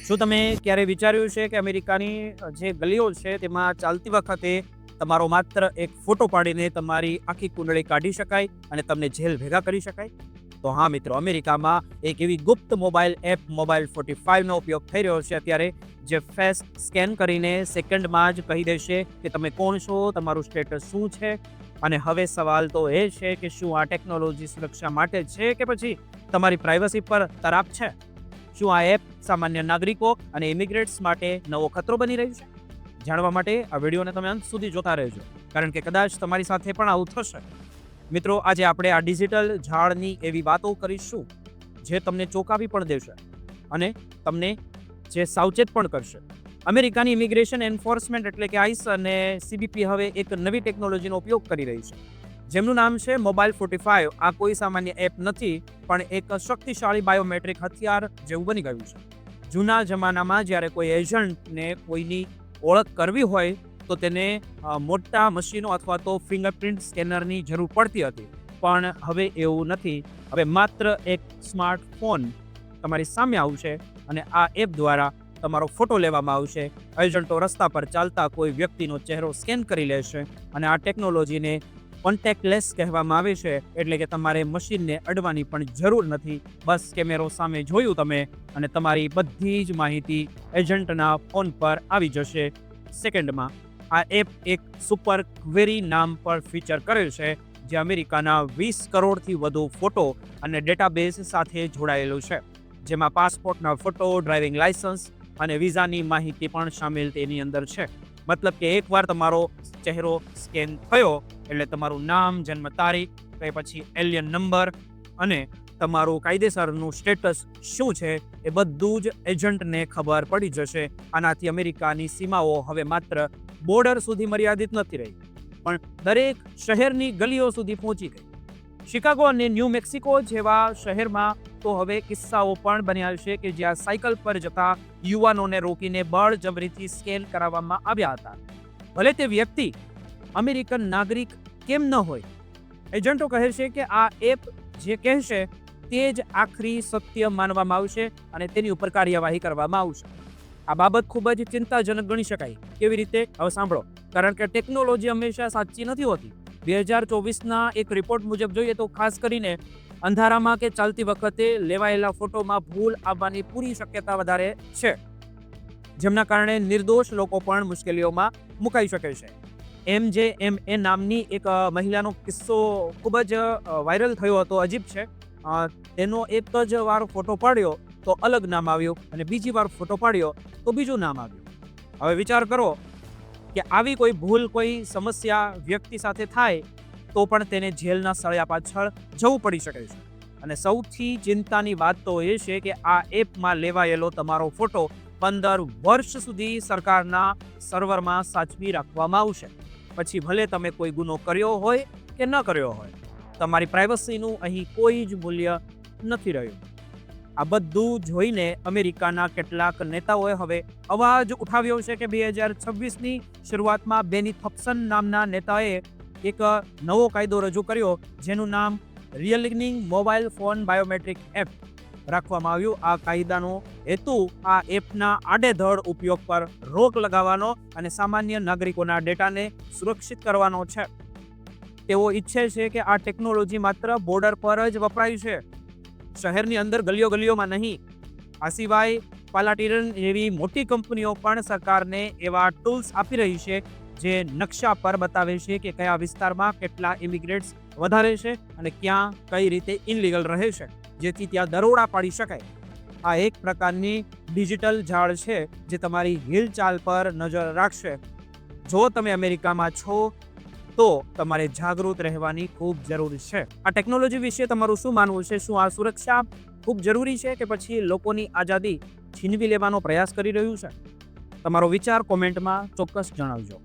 શું તમે ક્યારે વિચાર્યું છે કે અમેરિકાની જે ગલીઓ છે તેમાં ચાલતી વખતે તમારો માત્ર એક ફોટો પાડીને તમારી આખી કુંડળી કાઢી શકાય અને તમને જેલ ભેગા કરી શકાય? તો હા મિત્રો, અમેરિકામાં એક એવી ગુપ્ત મોબાઈલ એપ મોબાઈલ 45નો ઉપયોગ થઈ રહ્યો છે અત્યારે, જે ફેસ સ્કેન કરીને સેકન્ડમાં જ કહી દેશે કે તમે કોણ છો, તમારું સ્ટેટસ શું છે. અને હવે સવાલ તો એ છે કે શું આ ટેકનોલોજી સુરક્ષા માટે છે કે પછી તમારી પ્રાઇવસી પર તરાપ છે? શું આ એપ સામાન્ય નાગરિકો અને ઇમિગ્રેટ્સ માટે નવો ખતરો બની રહ્યું છે? જાણવા માટે આ વિડીયોને તમે અંત સુધી જોતા રહેજો, કારણ કે કદાચ તમારી સાથે પણ આવું થશે. મિત્રો, આજે આપણે આ ડિજિટલ ઝાડની એવી વાતો કરીશું જે તમને ચોંકાવી પણ દેશે અને તમને જે સાવચેત પણ કરશે. અમેરિકાની ઇમિગ્રેશન એન્ફોર્સમેન્ટ એટલે કે આઈસ અને સીબીપી હવે એક નવી ટેકનોલોજીનો ઉપયોગ કરી રહી છે, જેમનું નામ છે મોબાઈલ 45. આ કોઈ સામાન્ય એપ નથી, પણ એક શક્તિશાળી બાયોમેટ્રિક હથિયાર જેવું બની ગયું છે. જૂના જમાનામાં જ્યારે કોઈ એજન્ટને કોઈની ઓળખ કરવી હોય તો તેને મોટા મશીનો અથવા તો ફિંગરપ્રિન્ટ સ્કેનરની જરૂર પડતી હતી, પણ હવે એવું નથી. હવે માત્ર એક સ્માર્ટફોન તમારી સામે આવશે અને આ એપ દ્વારા તમારો ફોટો લેવામાં આવશે. એજન્ટો રસ્તા પર ચાલતા કોઈ વ્યક્તિનો ચહેરો સ્કેન કરી લેશે અને આ ટેકનોલોજીને કોન્ટેક્ટલેસ કહેવામાં આવે છે, એટલે કે તમારે મશીનને અડવાની પણ જરૂર નથી. બસ કેમેરો સામે જોયું તમે અને તમારી બધી જ માહિતી એજન્ટના ફોન પર આવી જશે સેકન્ડમાં. આ એપ એક સુપર ક્વેરી નામ પર ફીચર કરેલ છે, જે અમેરિકાના 20 કરોડથી વધુ ફોટો અને ડેટાબેઝ સાથે જોડાયેલું છે, જેમાં પાસપોર્ટના ફોટો, ડ્રાઇવિંગ લાયસન્સ અને વિઝાની માહિતી પણ સામેલ તેની અંદર છે. મતલબ કે એકવાર તમારો ચહેરો સ્કેન થયો એટલે તમારું નામ, જન્મ તારીખ, કે પછી એલિયન નંબર અને તમારું કાયદેસરનું સ્ટેટસ શું છે એ બધું જ એજન્ટને ખબર પડી જશે. આનાથી અમેરિકાની સીમાઓ હવે માત્ર બોર્ડર સુધી મર્યાદિત નથી રહી, પણ દરેક શહેરની ગલીઓ સુધી પહોંચી ગઈ. શિકાગો અને ન્યૂ મેક્સિકો જેવા શહેરમાં તો હવે કિસ્સાઓ પણ બન્યા છે કે જ્યાં સાયકલ પર જતા યુવાનોને રોકીને બળજબરીથી સ્કેન કરાવવામાં આવ્યા હતા, ભલે તે વ્યક્તિ અમેરિકન નાગરિક કેમ ન હોય. એજન્ટો કહે છે કે આ એપ જે કહેશે તે જ આખરી સત્ય માનવામાં આવશે અને તેની ઉપર કાર્યવાહી કરવામાં આવશે. આ બાબત ખૂબ જ ચિંતાજનક ગણી શકાય. કેવી રીતે? હવે સાંભળો, કારણ કે ટેકનોલોજી હંમેશા સાચી નથી હોતી. 2024ના એક રિપોર્ટ મુજબ જોઈએ તો ખાસ કરીને અંધારામાં કે ચાલતી વખતે લેવાયેલા ફોટોમાં ભૂલ આવવાની પૂરી શક્યતા વધારે છે, જેમના કારણે નિર્દોષ લોકો પણ મુશ્કેલીઓમાં મુકાઈ શકે છે. MJMA નામની એક મહિલાનો કિસ્સો ખૂબ જ વાયરલ થયો હતો, અજીબ છે. તેનો એક જ વાર ફોટો પાડ્યો તો અલગ નામ આવ્યું અને બીજી વાર ફોટો પાડ્યો તો બીજું નામ આવ્યું. હવે વિચાર કરો કે આવી કોઈ ભૂલ, કોઈ સમસ્યા વ્યક્તિ સાથે થાય તો પણ તેને જેલના સળિયા પાછળ જવું પડી શકે છે. અને સૌથી ચિંતાની વાત તો એ છે કે આ એપમાં લેવાયેલો તમારો ફોટો 15 વર્ષ સુધી સરકારના સર્વરમાં સાચવી રાખવામાં આવશે. પછી ભલે તમે કોઈ ગુનો કર્યો હોય કે ન કર્યો હોય, તમારી પ્રાઇવસીનું અહીં કોઈ જ મૂલ્ય નથી રહ્યું. આ બધું જોઈને અમેરિકાના કેટલાક નેતાઓએ હવે અવાજ ઉઠાવ્યો છે કે 2026ની શરૂઆતમાં બેની થોમ્પસન નામના નેતાએ એક નવો કાયદો રજૂ કર્યો, જેનું નામ રિયલિંગ મોબાઈલ ફોન બાયોમેટ્રિક એપ રાખવામાં આવ્યું. આ કાયદાનો હેતુ આ એપના આડેધડ ઉપયોગ પર રોક લગાવવાનો અને સામાન્ય નાગરિકોના ડેટાને સુરક્ષિત કરવાનો છે. તેઓ ઈચ્છે છે કે આ ટેકનોલોજી માત્ર બોર્ડર પર જ વપરાય છે, શહેરની અંદર ગલીઓમાં નહીં. આ સિવાય પાલાટીરન જેવી મોટી કંપનીઓ પણ સરકારને એવા ટૂલ્સ આપી રહી છે જે નકશા પર બતાવે છે કે કયા વિસ્તારમાં કેટલા ઇમિગ્રેટ્સ વધારે છે અને ક્યાં કઈ રીતે ઇનલીગલ રહે છે, જેથી ત્યાં દરોડા પાડી શકાય. આ એક પ્રકારની ડિજિટલ ઝાડ છે જે તમારી હિલચાલ પર નજર રાખશે. જો તમે અમેરિકામાં છો તો તમારે જાગૃત રહેવાની ખૂબ જરૂર છે. આ ટેકનોલોજી વિશે તમારું શું માનવું છે? શું આ સુરક્ષા ખૂબ જરૂરી છે કે પછી લોકોની આઝાદી છીનવી લેવાનો પ્રયાસ કરી રહ્યું છે? તમારો વિચાર કોમેન્ટમાં ચોક્કસ જણાવજો.